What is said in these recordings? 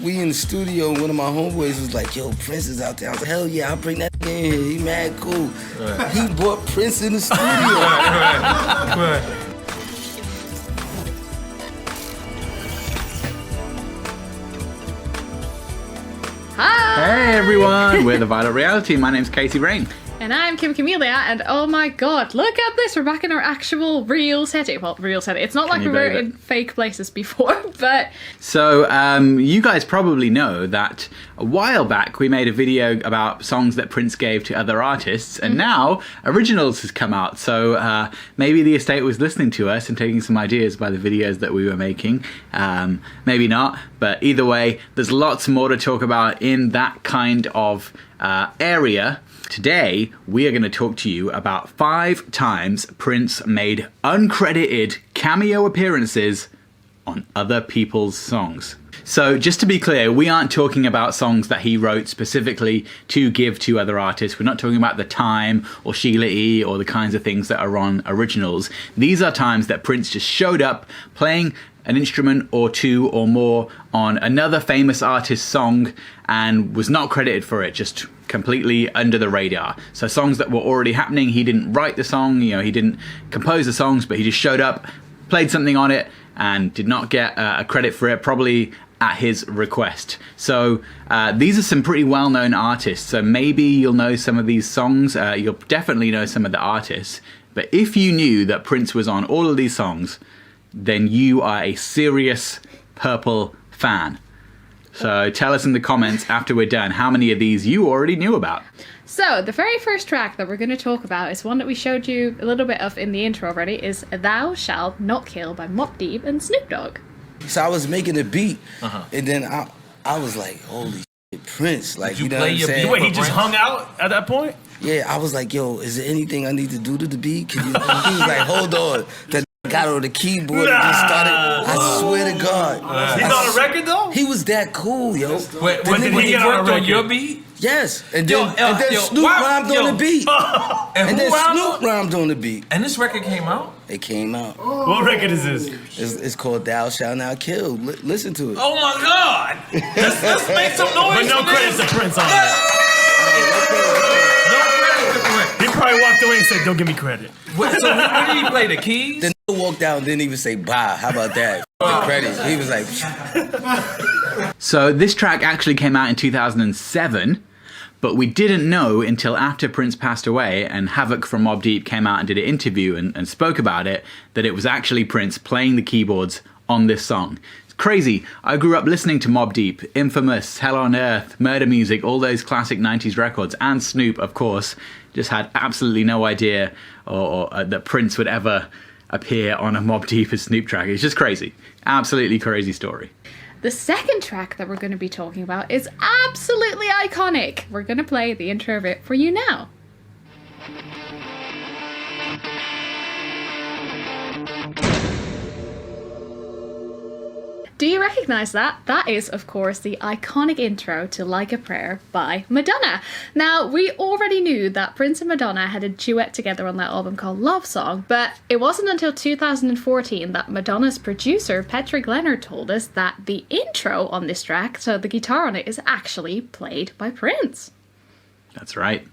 we in the studio, and one of my homeboys was like, yo, Prince is out there. I was like, hell yeah, I'll bring that in here. He mad cool. Right. He brought Prince in the studio. Right. Hi! Hey everyone, we're the Vital Reality. My name's Casey Rain. And I'm Kim Camelia, and oh my god, look at this! We're back in our actual real setting. Well, real setting. It's not like we were in fake places before, but... So, you guys probably know that a while back we made a video about songs that Prince gave to other artists, and now Originals has come out. So maybe the estate was listening to us and taking some ideas by the videos that we were making. Maybe not, but either way, there's lots more to talk about in that kind of area. Today, we are going to talk to you about 5 times Prince made uncredited cameo appearances on other people's songs. So just to be clear, we aren't talking about songs that he wrote specifically to give to other artists. We're not talking about The Time or Sheila E. or the kinds of things that are on Originals. These are times that Prince just showed up playing an instrument or two or more on another famous artist's song and was not credited for it, just completely under the radar. So songs that were already happening, he didn't write the song, he didn't compose the songs, but he just showed up, played something on it, and did not get a credit for it, probably at his request. So these are some pretty well-known artists, so maybe you'll know some of these songs, you'll definitely know some of the artists, but if you knew that Prince was on all of these songs, then you are a serious Purple fan. So tell us in the comments after we're done how many of these you already knew about. So the very first track that we're going to talk about is one that we showed you a little bit of in the intro already, is Thou Shalt Not Kill by Mobb Deep and Snoop Dogg. So I was making a beat, and then I was like, holy shit, Prince. Like, Did you play your beat? Wait, he just hung out at that point? Yeah, I was like, yo, is there anything I need to do to the beat? Can you? He was like, hold on. That got on the keyboard and just started. I swear to God. He's on a record though? He was that cool, yo. Wait, did he get on your beat? Yes, and then Snoop rhymed on the beat. And then Snoop rhymed on the beat. And this record came out? It came out. What record is this? It's called Thou Shalt Not Kill. Listen to it. Oh my God! Let's make some noise. But no credit to Prince on that. He probably walked away and said, "Don't give me credit." What, so where did he play the keys? Then he walked out and didn't even say bye. How about that? The credits. He was like. So this track actually came out in 2007, but we didn't know until after Prince passed away and Havoc from Mobb Deep came out and did an interview and spoke about it, that it was actually Prince playing the keyboards on this song. It's crazy. I grew up listening to Mobb Deep, Infamous, Hell on Earth, Murder Music, all those classic 90s records, and Snoop, of course. Just had absolutely no idea or that Prince would ever appear on a Mobb Deep and Snoop track. It's just crazy. Absolutely crazy story. The second track that we're going to be talking about is absolutely iconic. We're going to play the intro of it for you now. Do you recognise that? That is, of course, the iconic intro to Like a Prayer by Madonna. Now, we already knew that Prince and Madonna had a duet together on that album called Love Song, but it wasn't until 2014 that Madonna's producer, Patrick Leonard, told us that the intro on this track, so the guitar on it, is actually played by Prince. That's right.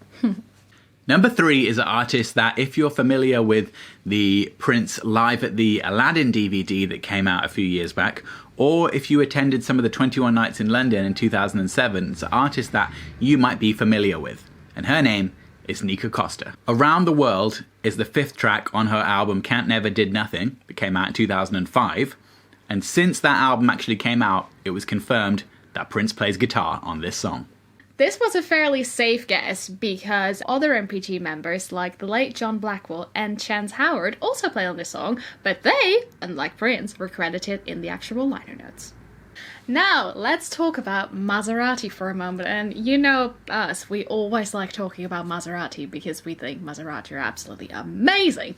Number 3 is an artist that, if you're familiar with the Prince Live at the Aladdin DVD that came out a few years back, or if you attended some of the 21 Nights in London in 2007, it's an artist that you might be familiar with. And her name is Nika Costa. Around the World is the 5th track on her album Can't Never Did Nothing that came out in 2005. And since that album actually came out, it was confirmed that Prince plays guitar on this song. This was a fairly safe guess because other MPG members like the late John Blackwell and Chance Howard also play on this song, but they, unlike Prince, were credited in the actual liner notes. Now, let's talk about Maserati for a moment, and you know us, we always like talking about Maserati because we think Maserati are absolutely amazing.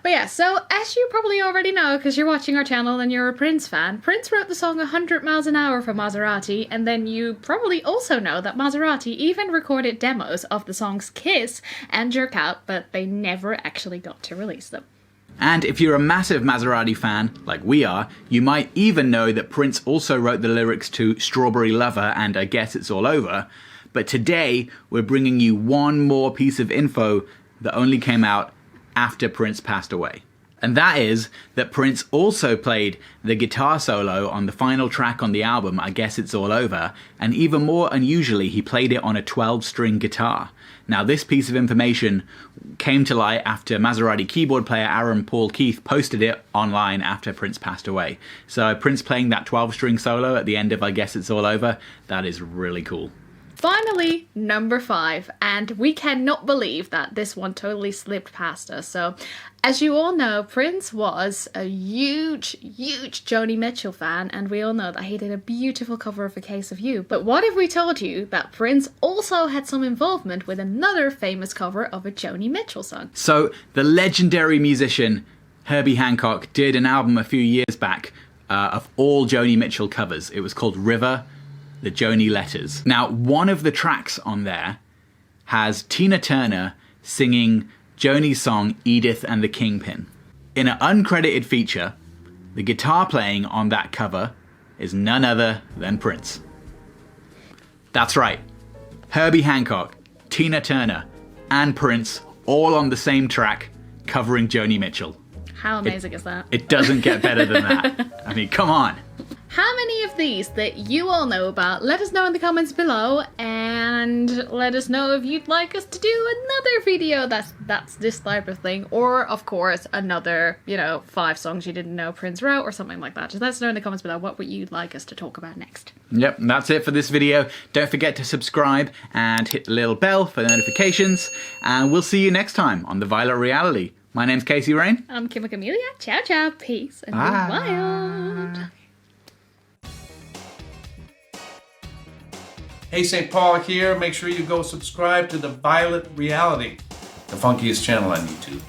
But yeah, so as you probably already know, because you're watching our channel and you're a Prince fan, Prince wrote the song 100 Miles an Hour for Maserati, and then you probably also know that Maserati even recorded demos of the songs Kiss and Jerk Out, but they never actually got to release them. And if you're a massive Maserati fan, like we are, you might even know that Prince also wrote the lyrics to Strawberry Lover and I Guess It's All Over. But today, we're bringing you one more piece of info that only came out after Prince passed away. And that is that Prince also played the guitar solo on the final track on the album, I Guess It's All Over, and even more unusually, he played it on a 12-string guitar. Now, this piece of information came to light after Maserati keyboard player Aaron Paul Keith posted it online after Prince passed away. So Prince playing that 12-string solo at the end of I Guess It's All Over, that is really cool. Finally, number 5, and we cannot believe that this one totally slipped past us. So, as you all know, Prince was a huge Joni Mitchell fan, and we all know that he did a beautiful cover of A Case of You. But what if we told you that Prince also had some involvement with another famous cover of a Joni Mitchell song? So, the legendary musician Herbie Hancock did an album a few years back of all Joni Mitchell covers. It was called River, the Joni Letters. Now, one of the tracks on there has Tina Turner singing Joni's song Edith and the Kingpin. In an uncredited feature, the guitar playing on that cover is none other than Prince. That's right, Herbie Hancock, Tina Turner, and Prince all on the same track covering Joni Mitchell. How amazing is that? It doesn't get better than that. I mean, come on. How many of these that you all know about? Let us know in the comments below, and let us know if you'd like us to do another video that's this type of thing, or of course another, 5 songs you didn't know Prince wrote or something like that. Just let us know in the comments below what would you like us to talk about next. Yep, that's it for this video. Don't forget to subscribe and hit the little bell for notifications, and we'll see you next time on The Violet Reality. My name's Casey Rain. I'm Kim Camelia. Ciao, ciao, peace, and be wild. Hey, St. Paul here. Make sure you go subscribe to The Violet Reality, the funkiest channel on YouTube.